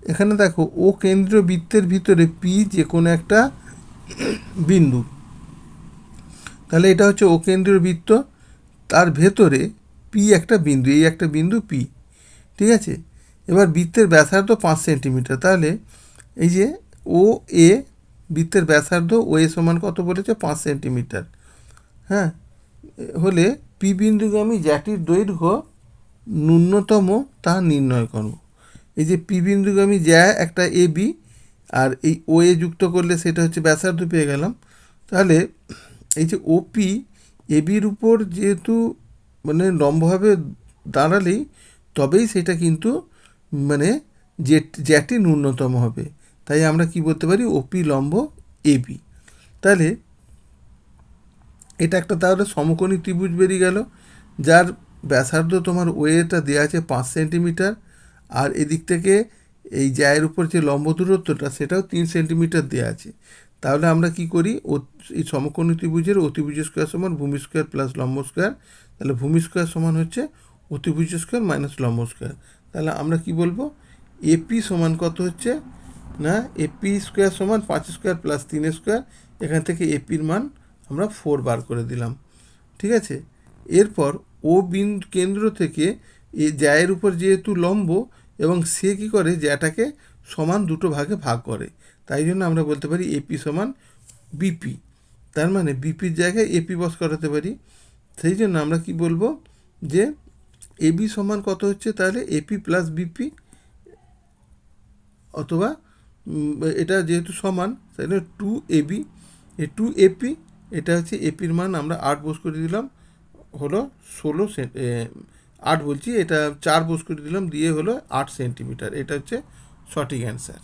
এখানে দেখো ও কেন্দ্রীয় বৃত্তের ভিতরে পি যে কোনো একটা বিন্দু, তাহলে এটা হচ্ছে ও কেন্দ্রীয় বৃত্ত, তার ভেতরে পি একটা বিন্দু, এই একটা বিন্দু পি, ঠিক আছে। এবার বৃত্তের ব্যাসার্ধ 5 সেন্টিমিটার, তাহলে এই যে ও এ বৃত্তের ব্যাসার্ধ ও এ সমান কত বলেছে 5 সেন্টিমিটার, হ্যাঁ, হলে পি বিন্দুগামী জ্যাটির দৈর্ঘ্য ন্যূনতম তা নির্ণয় করব। এই যে পি বিন্দুগামী জ্যা একটা এ বি, আর এই ও এ যুক্ত করলে সেটা হচ্ছে ব্যাসার্ধ পেয়ে গেলাম। তাহলে এই যে ওপি এ বির উপর যেহেতু মানে লম্বভাবে দাঁড়ালেই তবেই সেটা কিন্তু মানে জ্যাটি ন্যূনতম হবে, তাই আমরা কি বলতে পারি ওপি লম্ব এ বি। তাহলে এটা একটা তাহলে সমকোণী ত্রিভুজ বেরিয়ে গেল, যার ব্যাসার্ধ তোমার ওয়েটা দেওয়া আছে 5 সেন্টিমিটার, আর এদিক থেকে এই জ্যায়ের উপর যে লম্ব দূরত্বটা সেটাও 3 সেন্টিমিটার দেওয়া আছে। তাহলে আমরা কি করি, এই সমকোণী ত্রিভুজের অতিভুজ স্কোয়ার সমান ভূমি স্কোয়ার প্লাস লম্ব স্কোয়ার, তাহলে ভূমি স্কোয়ার সমান হচ্ছে অতিভুজ স্কোয়ার মাইনাস লম্ব স্কোয়ার। তাহলে আমরা কি বলবো, এপি সমান কত হচ্ছে না, এপি স্কোয়ার সমান 5 স্কোয়ার প্লাস 3 স্কোয়ার, এখান থেকে এপির মান আমরা 4 বার করে দিলাম, ঠিক আছে। এরপর ও বিন্দু কেন্দ্র থেকে এই জ্যায়ের উপর যেহেতু লম্ব এবং সে কী করে জ্যাটাকে সমান দুটো ভাগে ভাগ করে, তাই জন্য আমরা বলতে পারি এপি সমান বিপি, তার মানে বিপির জায়গায় এপি বস করাতে পারি। সেই জন্য আমরা কি বলবো যে এবি সমান কত হচ্ছে, তাহলে এপি প্লাস বিপি, অথবা এটা যেহেতু সমান তাহলে 2 এবি, এই 2 এপি, এটা হচ্ছে এপির মান আমরা 8 বোস করে দিলাম, হলো 8 বলছি, এটা 4 বোস করে দিলাম দিয়ে হলো 8 সেন্টিমিটার, এটা হচ্ছে সঠিক অ্যান্সার।